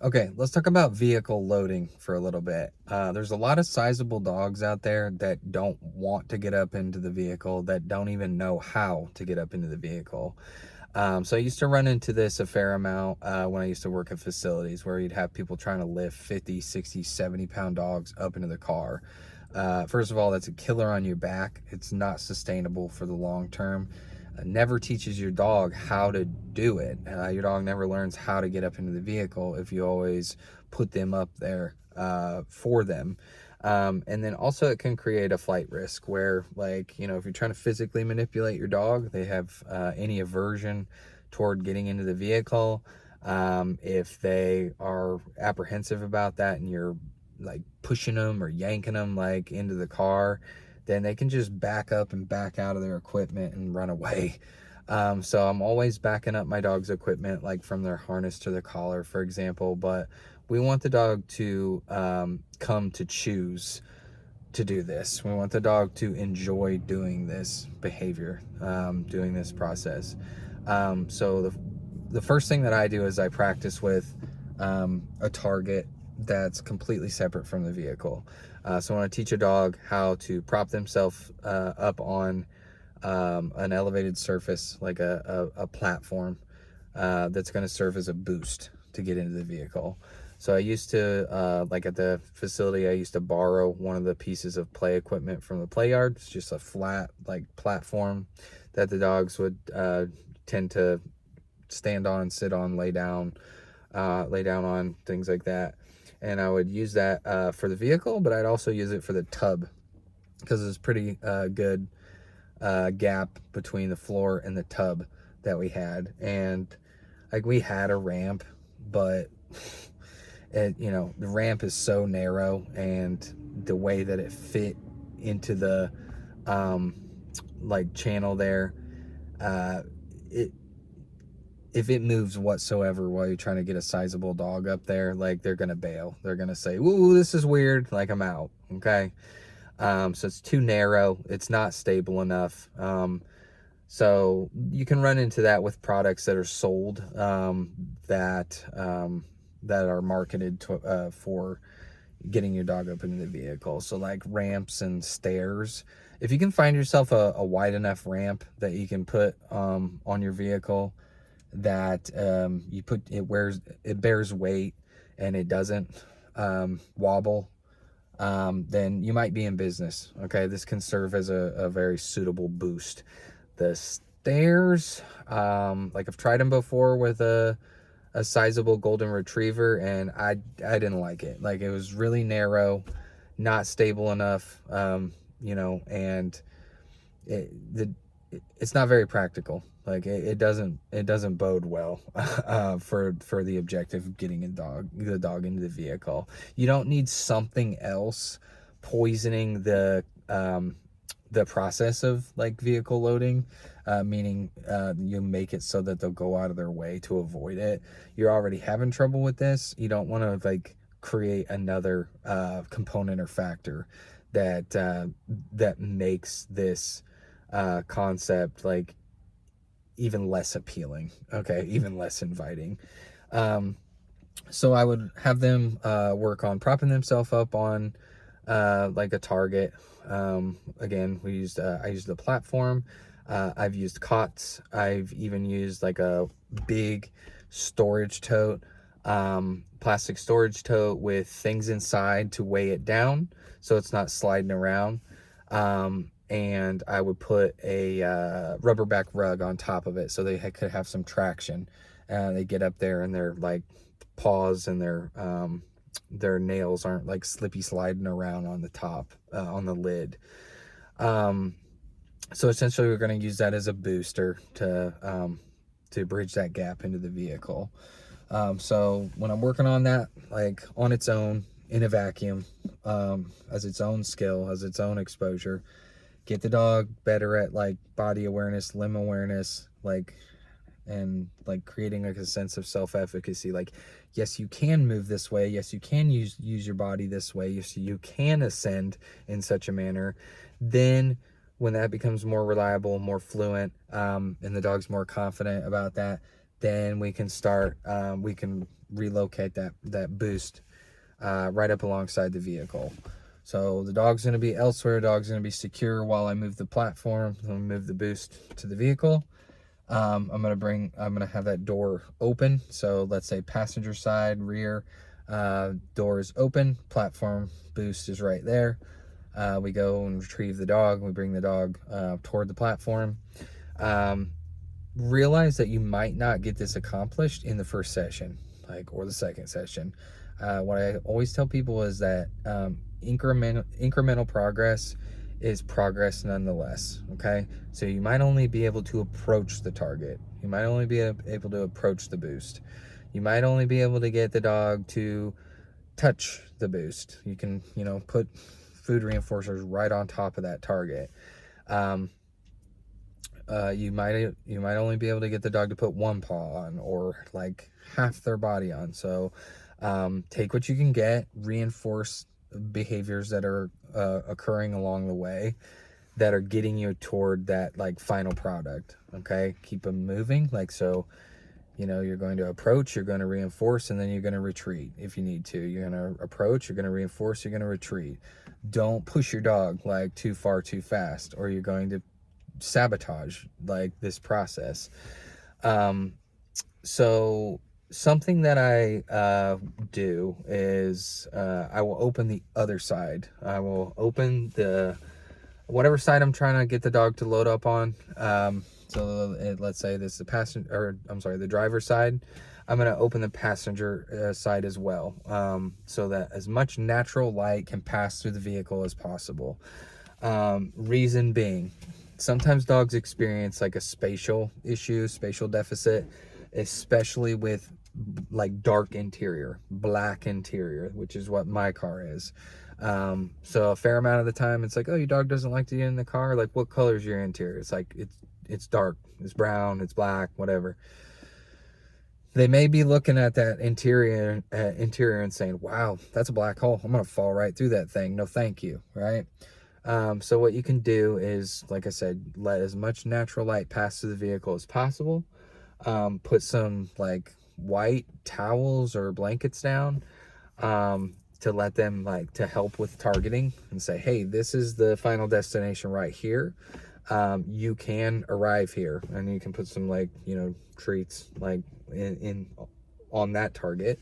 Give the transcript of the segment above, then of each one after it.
Okay, let's talk about vehicle loading for a little bit. There's a lot of sizable dogs out there that don't want to get up into the vehicle, that don't even know how to get up into the vehicle. So I used to run into this a fair amount when I used to work at facilities where you'd have people trying to lift 50, 60, 70-pound dogs up into the car. First of all, that's a killer on your back. It's not sustainable for the long term. Never teaches your dog how to do it. Your dog never learns how to get up into the vehicle if you always put them up there for them. And then also it can create a flight risk where, like, you know, if you're trying to physically manipulate your dog, they have any aversion toward getting into the vehicle. If they are apprehensive about that and you're like pushing them or yanking them like into the car, then they can just back up and back out of their equipment and run away. So I'm always backing up my dog's equipment, like from their harness to their collar, for example. But we want the dog to come to choose to do this. We want the dog to enjoy doing this behavior, doing this process. So the first thing that I do is I practice with a target that's completely separate from the vehicle. So I want to teach a dog how to prop themselves up on an elevated surface, like a platform that's going to serve as a boost to get into the vehicle. So I used to, like at the facility, I used to borrow one of the pieces of play equipment from the play yard. It's just a flat, like, platform that the dogs would tend to stand on, sit on, lay down on, things like that. And I would use that for the vehicle, but I'd also use it for the tub because it's pretty good gap between the floor and the tub that we had. And like, we had a ramp, but the ramp is so narrow, and the way that it fit into the like channel there, it if it moves whatsoever while you're trying to get a sizable dog up there, like, they're gonna bail. They're gonna say, "Ooh, this is weird," like, I'm out. Okay. So it's too narrow, it's not stable enough. So you can run into that with products that are sold, that are marketed for getting your dog up into the vehicle. So like ramps and stairs. If you can find yourself a wide enough ramp that you can put on your vehicle, that it bears weight and it doesn't wobble, then you might be in business. Okay, this can serve as a very suitable boost. The stairs, like, I've tried them before with a sizable golden retriever, and I didn't like it. Like, it was really narrow, not stable enough, and it's not very practical. Like, it doesn't bode well for the objective of getting the dog into the vehicle. You don't need something else poisoning the process of, like, vehicle loading, meaning you make it so that they'll go out of their way to avoid it. You're already having trouble with this. You don't want to, like, create another component or factor that makes this concept, like, even less appealing. Okay, even less inviting. So I would have them work on propping themselves up on like a target. Again, I used the platform. I've used cots. I've even used like a big storage tote, plastic storage tote with things inside to weigh it down so it's not sliding around. And I would put a rubber back rug on top of it so they could have some traction. They get up there and their, like, paws and their nails aren't, like, slippy sliding around on the top, on the lid. So essentially we're going to use that as a booster to bridge that gap into the vehicle. So when I'm working on that, like, on its own, in a vacuum, as its own skill, as its own exposure, get the dog better at, like, body awareness, limb awareness, like, and, like, creating, like, a sense of self-efficacy. Like, yes, you can move this way. Yes, you can use your body this way. Yes, you can ascend in such a manner. Then when that becomes more reliable, more fluent, and the dog's more confident about that, then we can start, we can relocate that boost right up alongside the vehicle. So the dog's going to be elsewhere. The dog's going to be secure while I move the platform. I'm going to move the boost to the vehicle. I'm going to have that door open. So let's say passenger side, rear, door is open, platform boost is right there. We go and retrieve the dog. We bring the dog toward the platform. Realize that you might not get this accomplished in the first session, or the second session. What I always tell people is that incremental progress is progress nonetheless. Okay, so you might only be able to approach the target. You might only be able to approach the boost. You might only be able to get the dog to touch the boost. You can, put food reinforcers right on top of that target. You might only be able to get the dog to put one paw on, or like half their body on. So take what you can get, reinforce behaviors that are occurring along the way that are getting you toward that like final product. Okay, keep them moving. You're going to approach, you're going to reinforce, and then you're going to retreat if you need to. You're going to approach, you're going to reinforce, you're going to retreat. Don't push your dog like too far too fast, or you're going to sabotage like this process. So something that I do is I will open the other side. I will open whatever side I'm trying to get the dog to load up on. So let's say this is the driver's side. I'm going to open the passenger side as well, so that as much natural light can pass through the vehicle as possible. Reason being, sometimes dogs experience like a spatial deficit, especially with like dark interior, black interior, which is what my car is. So a fair amount of the time it's like, oh, your dog doesn't like to get in the car. Like, what color is your interior? It's like, it's dark, it's brown, it's black, whatever. They may be looking at that interior and saying, wow, that's a black hole. I'm going to fall right through that thing. No, thank you. Right. So what you can do is, like I said, let as much natural light pass through the vehicle as possible. Put some like white towels or blankets down, to let them to help with targeting and say, hey, this is the final destination right here. You can arrive here, and you can put some treats in on that target.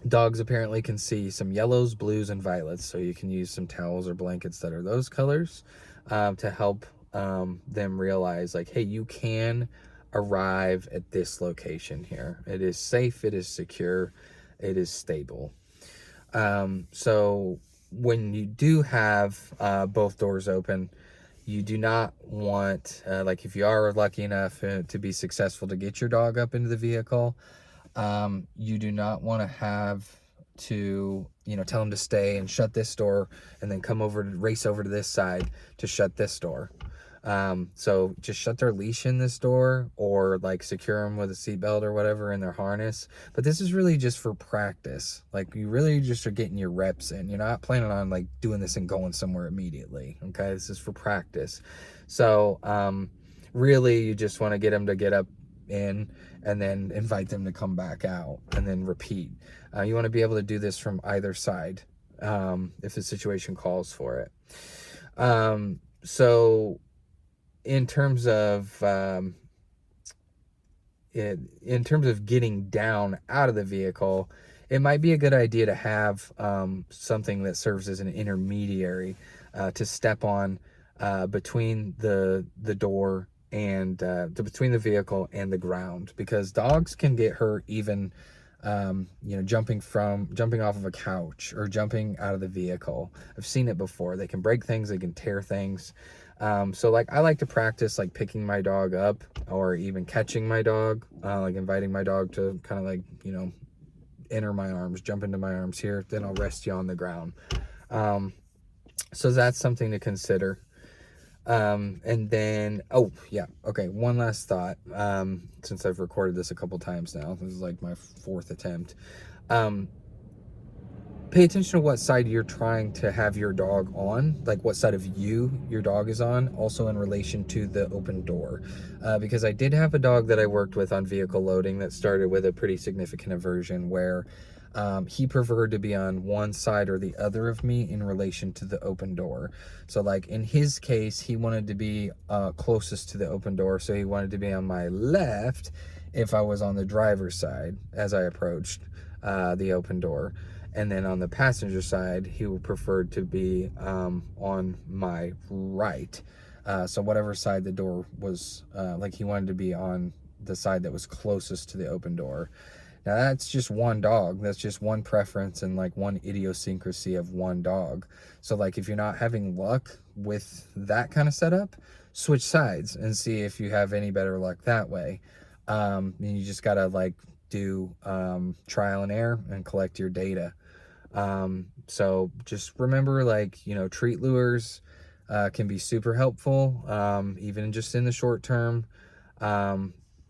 Dogs apparently can see some yellows, blues, and violets, so you can use some towels or blankets that are those colors to help them realize, hey, you can arrive at this location here. It is safe, it is secure, it is stable. So when you do have both doors open, you do not want, if you are lucky enough to be successful to get your dog up into the vehicle, you do not want to have to, tell them to stay and shut this door and then race over to this side to shut this door. So just shut their leash in this door, or secure them with a seatbelt or whatever in their harness. But this is really just for practice. You really just are getting your reps in. You're not planning on doing this and going somewhere immediately. Okay. This is for practice. So, really you just want to get them to get up in and then invite them to come back out and then repeat. You want to be able to do this from either side, if the situation calls for it. So in terms of getting down out of the vehicle, it might be a good idea to have something that serves as an intermediary to step on between the door and between the vehicle and the ground, because dogs can get hurt even jumping off of a couch or jumping out of the vehicle. I've seen it before. They can break things, they can tear things. So I like to practice picking my dog up, or even catching my dog, inviting my dog to kind of enter my arms, jump into my arms here, then I'll rest you on the ground. So that's something to consider. And then, one last thought, since I've recorded this a couple times now. This is my fourth attempt. pay attention to what side you're trying to have your dog on, like what side of you your dog is on, also in relation to the open door. Because I did have a dog that I worked with on vehicle loading that started with a pretty significant aversion where he preferred to be on one side or the other of me in relation to the open door. So like in his case, he wanted to be closest to the open door, so he wanted to be on my left if I was on the driver's side as I approached the open door. And then on the passenger side, he would prefer to be on my right. So whatever side the door was, like he wanted to be on the side that was closest to the open door. Now that's just one dog. That's just one preference and like one idiosyncrasy of one dog. So like if you're not having luck with that kind of setup, switch sides and see if you have any better luck that way. And you just gotta like do trial and error and collect your data. So just remember, like, you know, treat lures can be super helpful, even just in the short term.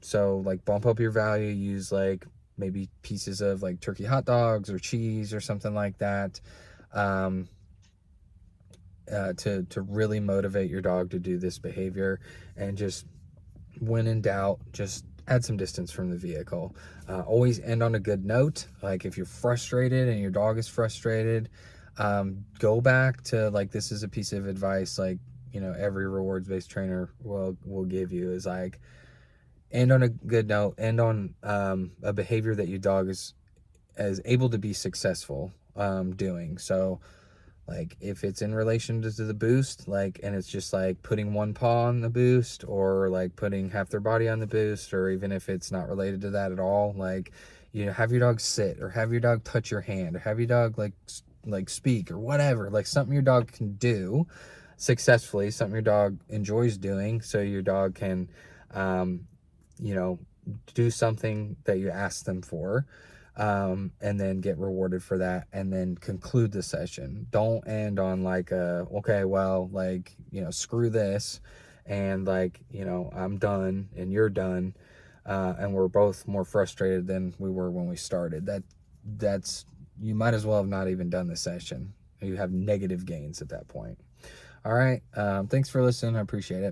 So like bump up your value, use like maybe pieces of like turkey hot dogs or cheese or something like that, to really motivate your dog to do this behavior. And just when in doubt, just add some distance from the vehicle. Always end on a good note. Like if you're frustrated and your dog is frustrated, go back to like, this is a piece of advice like, you know, every rewards-based trainer will give you, is like, end on a good note, end on a behavior that your dog is able to be successful doing. So like if it's in relation to the boost, like, and it's just like putting one paw on the boost or like putting half their body on the boost, or even if it's not related to that at all, like, you know, have your dog sit or have your dog touch your hand or have your dog like speak or whatever, like something your dog can do successfully, something your dog enjoys doing, so your dog can you know, do something that you ask them for, and then get rewarded for that, and then conclude the session. Don't end on like okay, well, like, you know, screw this, and like, you know, I'm done and you're done, and we're both more frustrated than we were when we started. That's you might as well have not even done the session. You have negative gains at that point. All right, thanks for listening. I appreciate it.